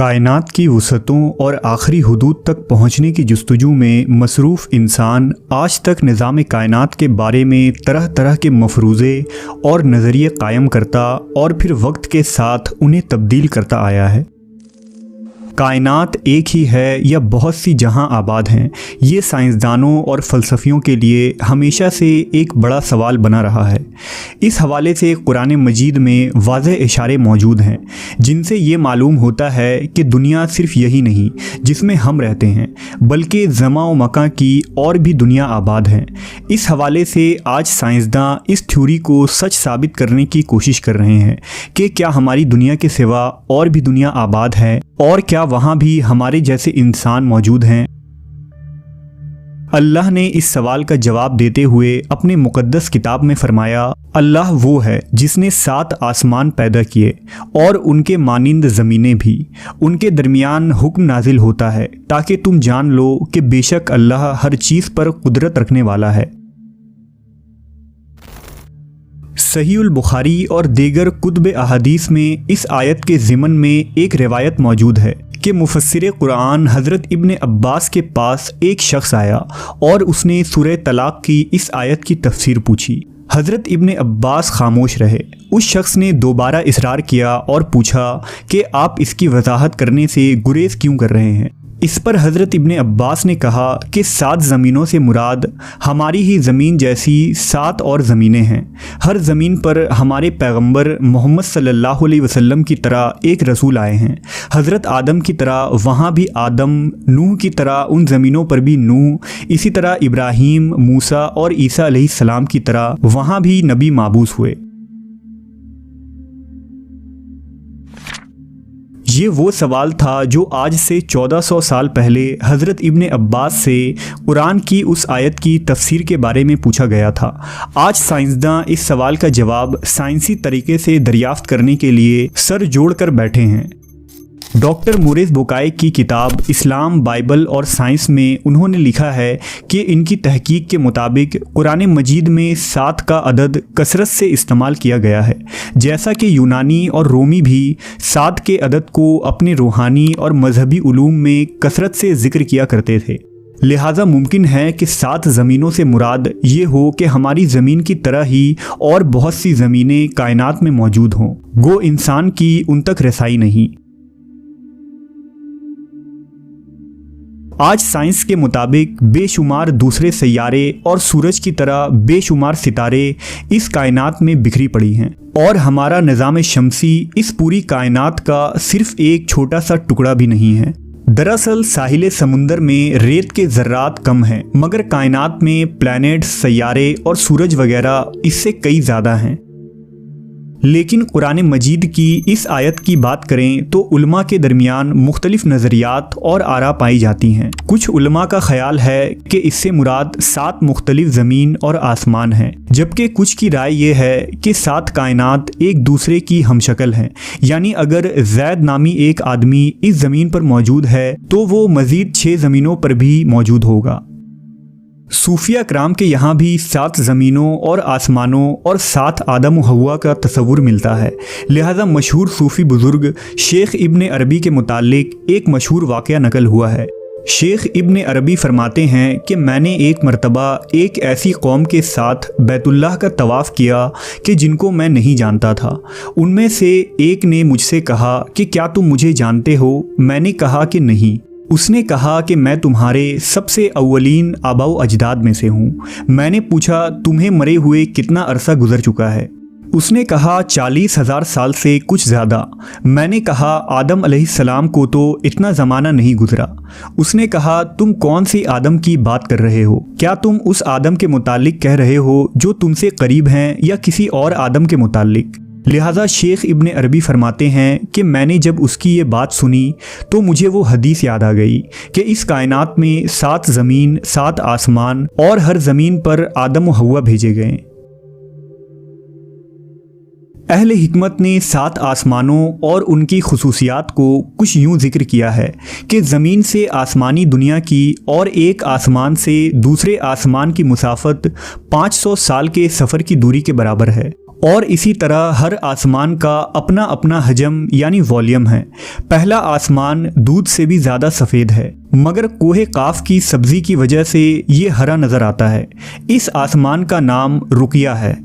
कायनात की वसअतों और आखिरी हुदूद तक पहुँचने की जस्तजू में मसरूफ़ इंसान आज तक निज़ाम कायनात के बारे में तरह तरह के मफरूज़े और नज़रिए कायम करता और फिर वक्त के साथ उन्हें तब्दील करता आया है। कायनात एक ही है या बहुत सी जहां आबाद हैं, ये साइंसदानों और फ़लसफ़ियों के लिए हमेशा से एक बड़ा सवाल बना रहा है। इस हवाले से कुरान मजीद में वाज़ेह इशारे मौजूद हैं जिनसे ये मालूम होता है कि दुनिया सिर्फ़ यही नहीं जिसमें हम रहते हैं, बल्कि ज़मा व मकां की और भी दुनिया आबाद हैं। इस हवाले से आज साइंसदान इस थ्योरी को सच साबित करने की कोशिश कर रहे हैं कि क्या हमारी दुनिया के सिवा और भी दुनिया आबाद है और क्या वहाँ भी हमारे जैसे इंसान मौजूद हैं। अल्लाह ने इस सवाल का जवाब देते हुए अपने मुक़द्दस किताब में फरमाया, अल्लाह वो है जिसने 7 आसमान पैदा किए और उनके मानिंद ज़मीनें भी, उनके दरमियान हुक्म नाजिल होता है ताकि तुम जान लो कि बेशक अल्लाह हर चीज़ पर कुदरत रखने वाला है। सहीहुल बुखारी और दीगर कुतुब अहादीस में इस आयत के ज़िमन में एक रिवायत मौजूद है कि मुफस्सिर कुरान हज़रत इब्ने अब्बास के पास एक शख्स आया और उसने सूरह तलाक़ की इस आयत की तफसीर पूछी। हज़रत इब्ने अब्बास खामोश रहे। उस शख्स ने दोबारा इसरार किया और पूछा कि आप इसकी वजाहत करने से गुरेज क्यों कर रहे हैं। इस पर हज़रत इब्ने अब्बास ने कहा कि 7 ज़मीनों से मुराद हमारी ही ज़मीन जैसी 7 और ज़मीनें हैं। हर ज़मीन पर हमारे पैगंबर मोहम्मद सल्लल्लाहु अलैहि वसल्लम की तरह एक रसूल आए हैं। हज़रत आदम की तरह वहाँ भी आदम, नूह की तरह उन ज़मीनों पर भी नूह, इसी तरह इब्राहीम, मूसा और ईसा अलैहिस्सलाम की तरह वहाँ भी नबी माबूस हुए। ये वो सवाल था जो आज से 1400 साल पहले हज़रत इब्ने अब्बास से कुरान की उस आयत की तफसीर के बारे में पूछा गया था। आज साइंसदान इस सवाल का जवाब साइंसी तरीके से दरियाफ्त करने के लिए सर जोड़ कर बैठे हैं। डॉक्टर मोरिस बुकाई की किताब इस्लाम, बाइबल और साइंस में उन्होंने लिखा है कि इनकी तहकीक के मुताबिक कुरान मजीद में 7 का अदद कसरत से इस्तेमाल किया गया है, जैसा कि यूनानी और रोमी भी 7 के अदद को अपने रूहानी और मजहबी उलूम में कसरत से ज़िक्र किया करते थे। लिहाजा मुमकिन है कि 7 ज़मीनों से मुराद ये हो कि हमारी ज़मीन की तरह ही और बहुत सी ज़मीनें कायनात में मौजूद हों, गो इंसान की उन तक रसाई नहीं। आज साइंस के मुताबिक बेशुमार दूसरे सैयारे और सूरज की तरह बेशुमार सितारे इस कायनात में बिखरी पड़ी हैं और हमारा निज़ाम शमसी इस पूरी कायनात का सिर्फ एक छोटा सा टुकड़ा भी नहीं है। दरअसल साहिल समुंदर में रेत के ज़र्रात कम हैं, मगर कायनात में प्लैनेट्स, सैयारे और सूरज वगैरह इससे कई ज़्यादा हैं। लेकिन कुरान मजीद की इस आयत की बात करें तो उलमा के दरमियान मुख्तलिफ नज़रियात और आरा पाई जाती हैं। कुछ उलमा का ख़याल है कि इससे मुराद 7 मुख्तलिफ ज़मीन और आसमान हैं, जबकि कुछ की राय ये है कि 7 कायनात एक दूसरे की हमशक्ल हैं। यानी अगर ज़ैद नामी एक आदमी इस ज़मीन पर मौजूद है तो वो मज़ीद 6 ज़मीनों पर भी मौजूद होगा। सूफिया कराम के यहाँ भी 7 ज़मीनों और आसमानों और 7 आदम व हव्वा का तस्वुर मिलता है। लिहाजा मशहूर सूफ़ी बुज़ुर्ग शेख इब्ने अरबी के मुतालिक एक मशहूर वाक़या नकल हुआ है। शेख इब्ने अरबी फरमाते हैं कि मैंने एक मरतबा एक ऐसी कौम के साथ बैतुल्लाह का तवाफ़ किया कि जिनको मैं नहीं जानता था। उनमें से एक ने मुझसे कहा कि क्या तुम मुझे जानते हो? मैंने कहा कि नहीं। उसने कहा कि मैं तुम्हारे सबसे अव्वलीन आबाओ अजदाद में से हूँ। मैंने पूछा तुम्हें मरे हुए कितना अरसा गुजर चुका है? उसने कहा 40,000 साल से कुछ ज़्यादा। मैंने कहा आदम अलैहिस्सलाम को तो इतना ज़माना नहीं गुजरा। उसने कहा तुम कौन सी आदम की बात कर रहे हो? क्या तुम उस आदम के मुतालिक कह रहे हो जो तुमसे करीब हैं या किसी और आदम के मुतालिक? लिहाजा शेख इब्ने अरबी फरमाते हैं कि मैंने जब उसकी ये बात सुनी तो मुझे वो हदीस याद आ गई कि इस कायनात में 7 ज़मीन, 7 आसमान और हर ज़मीन पर आदम व हव्वा भेजे गए। अहले हिकमत ने 7 आसमानों और उनकी खुसूसियात को कुछ यूँ ज़िक्र किया है कि ज़मीन से आसमानी दुनिया की और एक आसमान से दूसरे आसमान की मुसाफत 500 साल के सफ़र की दूरी के बराबर है और इसी तरह हर आसमान का अपना अपना हजम यानी वॉल्यूम है। पहला आसमान दूध से भी ज़्यादा सफ़ेद है, मगर कोहे काफ की सब्ज़ी की वजह से ये हरा नज़र आता है। इस आसमान का नाम रुकिया है।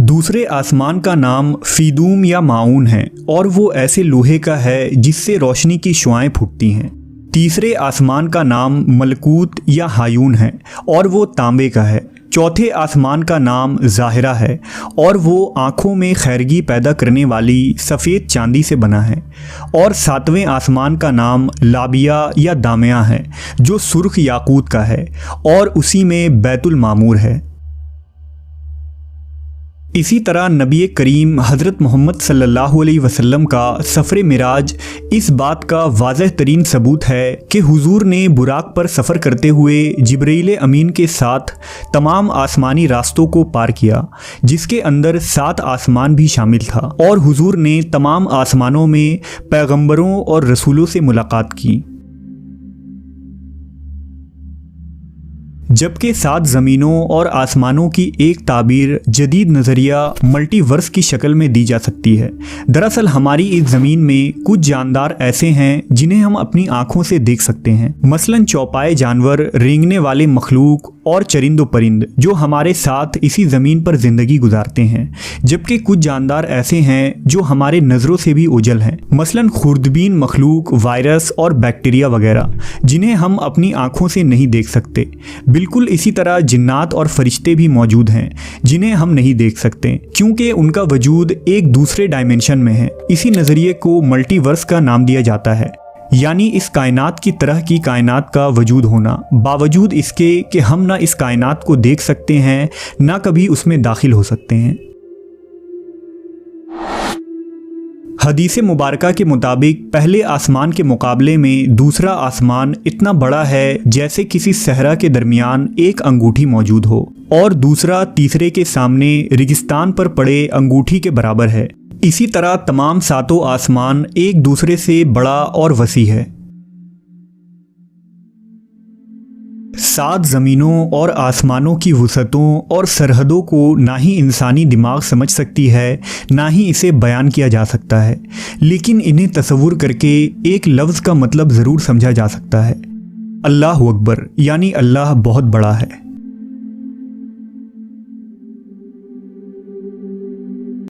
दूसरे आसमान का नाम फीदूम या माऊन है और वो ऐसे लोहे का है जिससे रोशनी की शुआएं फूटती हैं। तीसरे आसमान का नाम मलकूत या हायून है और वो तांबे का है। चौथे आसमान का नाम ज़ाहिरा है और वो आँखों में खैरगी पैदा करने वाली सफ़ेद चांदी से बना है। और सातवें आसमान का नाम लाबिया या दामिया है जो सुर्ख याकूत का है और उसी में बैतुल मामूर है। इसी तरह नबी करीम हज़रत मोहम्मद सल्लल्लाहु अलैहि वसल्लम का सफ़र मिराज इस बात का वाज़ह तरीन सबूत है कि हुजूर ने बुराक पर सफ़र करते हुए जिब्रील अमीन के साथ तमाम आसमानी रास्तों को पार किया, जिसके अंदर 7 आसमान भी शामिल था, और हुजूर ने तमाम आसमानों में पैगंबरों और रसूलों से मुलाकात की। जबकि 7 ज़मीनों और आसमानों की एक ताबीर जदीद नज़रिया मल्टीवर्स की शक्ल में दी जा सकती है। दरअसल हमारी इस ज़मीन में कुछ जानदार ऐसे हैं जिन्हें हम अपनी आँखों से देख सकते हैं, मसलन चौपाए जानवर, रेंगने वाले मखलूक और चरिंदो परिंद जो हमारे साथ इसी ज़मीन पर ज़िंदगी गुजारते हैं। जबकि कुछ जानदार ऐसे हैं जो हमारे नज़रों से भी ओझल हैं, मसलन खुर्दबीन मखलूक, वायरस और बैक्टीरिया वगैरह, जिन्हें हम अपनी आँखों से नहीं देख सकते। बिल्कुल इसी तरह जिन्नात और फरिश्ते भी मौजूद हैं जिन्हें हम नहीं देख सकते, क्योंकि उनका वजूद एक दूसरे डायमेंशन में है। इसी नज़रिए को मल्टीवर्स का नाम दिया जाता है, यानी इस कायनात की तरह की कायनात का वजूद होना, बावजूद इसके कि हम ना इस कायनात को देख सकते हैं ना कभी उसमें दाखिल हो सकते हैं। हदीस मुबारका के मुताबिक पहले आसमान के मुकाबले में दूसरा आसमान इतना बड़ा है जैसे किसी सहरा के दरमियान एक अंगूठी मौजूद हो, और दूसरा तीसरे के सामने रेगिस्तान पर पड़े अंगूठी के बराबर है। इसी तरह तमाम 7 आसमान एक दूसरे से बड़ा और वसी है। 7 ज़मीनों और आसमानों की वुसअतों और सरहदों को ना ही इंसानी दिमाग समझ सकती है, ना ही इसे बयान किया जा सकता है, लेकिन इन्हें तसव्वुर करके एक लफ्ज़ का मतलब ज़रूर समझा जा सकता है। अल्लाहु अकबर, यानी अल्लाह बहुत बड़ा है।